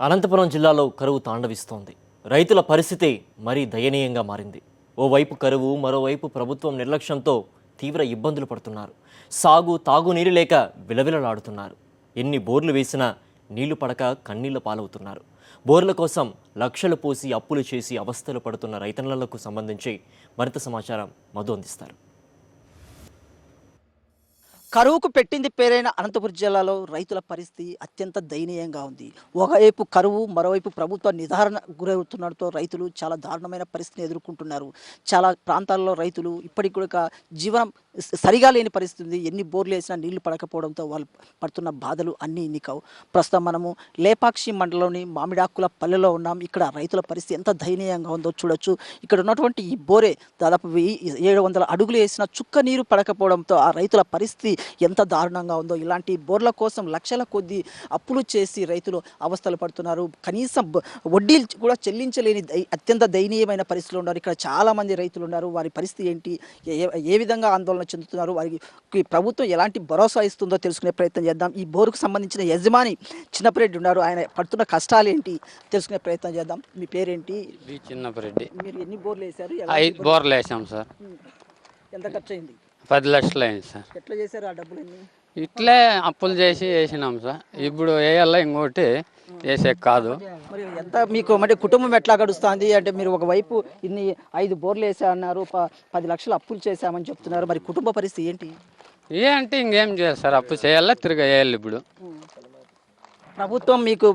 అనంతపురం జిల్లాలో కరువు తాండవిస్తోంది. రైతుల పరిస్థితి మరీ దయనీయంగా మారింది. ఓవైపు కరువు, మరోవైపు ప్రభుత్వం నిర్లక్ష్యంతో తీవ్ర ఇబ్బందులు పడుతున్నారు. తాగునీరు లేక విలవిలలాడుతున్నారు. ఎన్ని బోర్లు వేసినా నీళ్లు పడక కన్నీళ్ల పాలవుతున్నారు. బోర్ల కోసం లక్షలు పోసి అప్పులు చేసి అవస్థలు పడుతున్న రైతన్నలకు సంబంధించి మరింత సమాచారం మధు అందిస్తారు. కరువుకు పెట్టింది పేరైన అనంతపురం జిల్లాలో రైతుల పరిస్థితి అత్యంత దయనీయంగా ఉంది. ఒకవైపు కరువు, మరోవైపు ప్రభుత్వ నిర్ధారణ గురవుతుండటంతో రైతులు చాలా దారుణమైన పరిస్థితిని ఎదుర్కొంటున్నారు. చాలా ప్రాంతాల్లో రైతులు ఇప్పటికి కూడా జీవనం సరిగా లేని పరిస్థితి ఉంది. ఎన్ని బోర్లు వేసినా నీళ్లు పడకపోవడంతో వాళ్ళు పడుతున్న బాధలు అన్నీ ఇన్ని కావు. ప్రస్తుతం మనము లేపాక్షి మండలంలోని మామిడాకుల పల్లెలో ఉన్నాం. ఇక్కడ రైతుల పరిస్థితి ఎంత దయనీయంగా ఉందో చూడొచ్చు. ఇక్కడ ఉన్నటువంటి ఈ బోరే దాదాపు 700 అడుగులు వేసిన చుక్క నీరు పడకపోవడంతో ఆ రైతుల పరిస్థితి ఎంత దారుణంగా ఉందో. ఇలాంటి బోర్ల కోసం లక్షల కొద్దీ అప్పులు చేసి రైతులు అవస్థలు పడుతున్నారు. కనీసం వడ్డీలు కూడా చెల్లించలేని అత్యంత దయనీయమైన పరిస్థితులు ఉన్నారు. ఇక్కడ చాలామంది రైతులు ఉన్నారు. వారి పరిస్థితి ఏంటి, ఏ విధంగా ఆందోళన చెందుతున్నారు, వారికి ప్రభుత్వం ఎలాంటి భరోసా ఇస్తుందో తెలుసుకునే ప్రయత్నం చేద్దాం. ఈ బోరుకు సంబంధించిన యజమాని చిన్నపరెడ్డి ఉన్నారు. ఆయన పడుతున్న కష్టాలు ఏంటి తెలుసుకునే ప్రయత్నం చేద్దాం. మీ పేరేంటి? చిన్నపరెడ్డి. మీరు ఎన్ని బోర్లు వేశారు? 5 బోర్లు వేసాం సార్. ఎంత ఖర్చు అయింది? 10 లక్షలు అయింది సార్. ఎట్లా చేశారు ఆ డబ్బులన్నీ? ఇట్లే అప్పులు చేసి వేసినాం సార్. ఇప్పుడు వేయాలా ఇంకోటి వేసే కాదు. మరి ఎంత మీకు అంటే కుటుంబం ఎట్లా గడుస్తుంది? అంటే మీరు ఒకవైపు ఇన్ని 5 బోర్లు వేసా అన్నారు, 10 లక్షలు అప్పులు చేశామని చెప్తున్నారు. మరి కుటుంబ పరిస్థితి ఏంటి? అంటే ఇంకేం చేయాలి సార్, అప్పు చేయాలా తిరిగి వేయాలి. ఇప్పుడు ప్రభుత్వం మీకు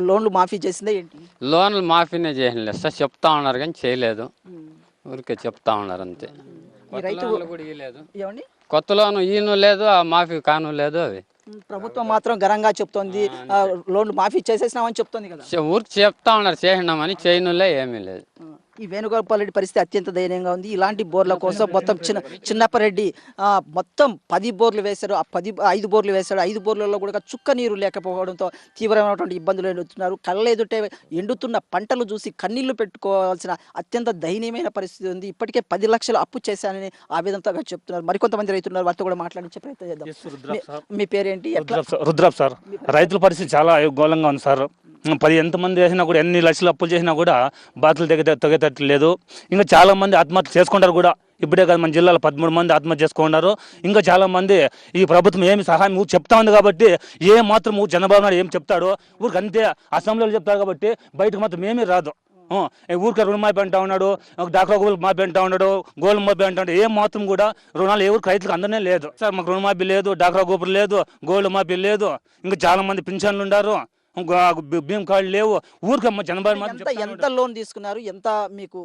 లోన్లు మాఫీ చేసిందా ఏంటి? లోన్లు మాఫీనే చేయలేదు సార్. చెప్తా ఉన్నారు కానీ చేయలేదు. ఊరికే చెప్తా ఉన్నారు అంతే. రైతు కూడా ఇవ్వలేదు. ఏమండి? కొత్త లోను ఈయన లేదు, ఆ మాఫీ కాను లేదు. అవి ప్రభుత్వం మాత్రం ఘనంగా చెప్తోంది, లోన్లు మాఫీ చేసేసినామని చెప్తోంది కదా. ఊరికి చెప్తా ఉన్నారు చేసినామని, చేయనులే ఏమీ లేదు. ఈ వేణుగోపాల్ రెడ్డి పరిస్థితి అత్యంత దయనీయంగా ఉంది. ఇలాంటి బోర్ల కోసం మొత్తం చిన్నపరెడ్డి మొత్తం 10 బోర్లు వేశారు. ఆ 5 బోర్లు వేశాడు. 5 బోర్లలో కూడా చుక్క నీరు లేకపోవడంతో తీవ్రమైనటువంటి ఇబ్బందులు ఎదుర్కొన్నారు. కళ్ళ ఎదుటే ఎండుతున్న పంటలు చూసి కన్నీళ్లు పెట్టుకోవాల్సిన అత్యంత దయనీయమైన పరిస్థితి ఉంది. ఇప్పటికే 10 లక్షలు అప్పు చేశానని ఆవేదనగా చెప్తున్నారు. మరికొంతమంది రైతులు ఉన్నారు, వారితో కూడా మాట్లాడించే ప్రయత్నం చేద్దాం. మీ పేరేంటి? రుద్రాబ్ సార్. రైతుల పరిస్థితి చాలా ఘోరంగా ఉంది సార్. 10 ఎంతమంది వేసినా కూడా, ఎన్ని లక్షలు అప్పులు చేసినా కూడా బాతులు తెగేటట్లు లేదు. ఇంకా చాలా మంది ఆత్మహత్య చేసుకుంటారు కూడా. ఇప్పుడే కదా మన జిల్లాలో 13 మంది ఆత్మహత్య చేసుకున్నారు. ఇంకా చాలా మంది ఈ ప్రభుత్వం ఏమి సహాయం చెప్తా ఉంది కాబట్టి, ఏ మాత్రం చంద్రబాబు నాయుడు ఏం చెప్తాడో ఊరికి అంతే అసెంబ్లీలో చెప్తారు కాబట్టి బయటకు మాత్రం ఏమీ రాదు. ఊరికి రుణమాఫీ అంటా ఉన్నాడు, డాక్రా గోల్డ్ మాఫీ అంటా ఉన్నాడు, గోల్డ్ మాఫీ అంటా ఉన్నాడు. ఏం మాత్రం కూడా రుణాలు ఎవరికి రైతులకు అందనే లేదు సార్. మాకు రుణమాఫీ లేదు, డాక్రా గోపురం లేదు, గోల్డ్ మాఫీ లేదు. ఇంకా చాలా మంది పింఛన్లు ఉన్నారు, భీమ్ కార్డు లేవు. ఊరికమ్మ చంద్రబాబు ఎంత లోన్ తీసుకున్నారు? ఎంత మీకు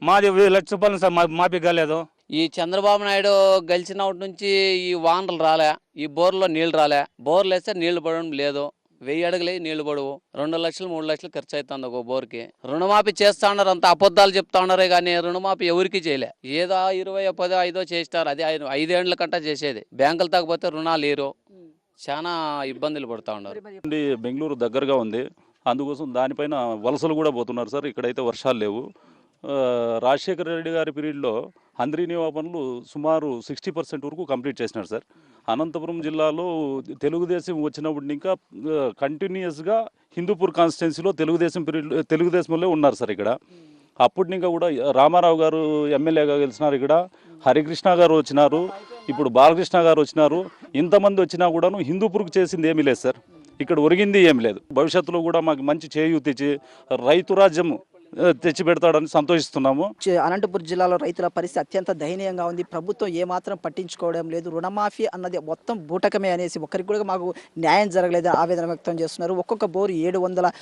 మాది 1 లక్ష రూపాయలు సార్. మాఫీ కాలేదు. ఈ చంద్రబాబు నాయుడు గెలిచినప్పటి నుంచి ఈ వానలు రాలే, ఈ బోర్లో నీళ్లు రాలే. బోర్లు వేస్తే నీళ్లు పడడం లేదు. 1000 అడుగులే నీళ్లు పడవు. 2 లక్షలు 3 లక్షలు ఖర్చు అవుతుంది ఒక బోర్కి. రుణమాఫీ చేస్తా ఉన్నారు, అంత అబద్ధాలు చెప్తా ఉన్నారే కానీ రుణమాఫీ ఎవరికి చేయలే. ఏదో 20, 10, 5 చేస్తారు. అది 5 ఏళ్ల కంటా చేసేది. బ్యాంకులు తగ్గపోతే రుణాలు లేరు. చాలా ఇబ్బందులు పడుతూ ఉన్నారు. బెంగళూరు దగ్గరగా ఉంది, అందుకోసం దానిపైన వలసలు కూడా పోతున్నారు సార్. ఇక్కడైతే వర్షాలు లేవు. రాజశేఖర రెడ్డి గారి పీరియడ్లో హంద్రీనివా పనులు సుమారు 60% వరకు కంప్లీట్ చేసినారు సార్. అనంతపురం జిల్లాలో తెలుగుదేశం వచ్చినప్పుడు ఇంకా కంటిన్యూస్గా హిందూపూర్ కాన్స్టిట్యున్సీలో తెలుగుదేశంలో ఉన్నారు సార్. ఇక్కడ అప్పటి ఇంకా కూడా రామారావు గారు ఎమ్మెల్యేగా గెలిచినారు. ఇక్కడ హరికృష్ణ గారు వచ్చినారు, ఇప్పుడు బాలకృష్ణ గారు వచ్చినారు. ఇంతమంది వచ్చినా కూడాను హిందూపూర్కి చేసింది ఏమీ లేదు సార్. ఇక్కడ ఒరిగింది ఏమి లేదు. భవిష్యత్తులో కూడా మాకు మంచి చేయూత ఇచ్చి రైతు రాజ్యము తెచ్చి పెడతాడని సంతోషిస్తున్నాము. అనంతపురం జిల్లాలో రైతుల పరిస్థితి అత్యంత దయనీయంగా ఉంది. ప్రభుత్వం ఏమాత్రం పట్టించుకోవడం లేదు. రుణమాఫీ అన్నది మొత్తం బూటకమే అనేసి ఒక్కరికి కూడా మాకు న్యాయం జరగలేదు ఆవేదన వ్యక్తం చేస్తున్నారు. ఒక్కొక్క బోరు 700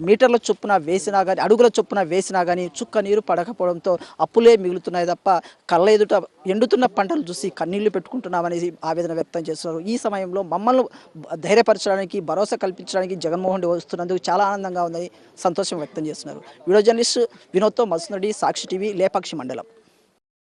మీటర్ల చొప్పున వేసినా కానీ, అడుగుల చొప్పున వేసినా కానీ చుక్క నీరు పడకపోవడంతో అప్పులే మిగులుతున్నాయి తప్ప కళ్ళ ఎదుట ఎండుతున్న పంటలు చూసి కన్నీళ్లు పెట్టుకుంటున్నామనేసి ఆవేదన వ్యక్తం చేస్తున్నారు. ఈ సమయంలో మమ్మల్ని ధైర్యపరచడానికి, భరోసా కల్పించడానికి జగన్మోహన్ రెడ్డి వస్తున్నందుకు చాలా ఆనందంగా ఉందని సంతోషం వ్యక్తం చేస్తున్నారు. వీడియో జర్నలిస్ట్ వినోద్తో మధుసూదన్ రెడ్డి, సాక్షి టీవీ, లేపాక్షి మండలం.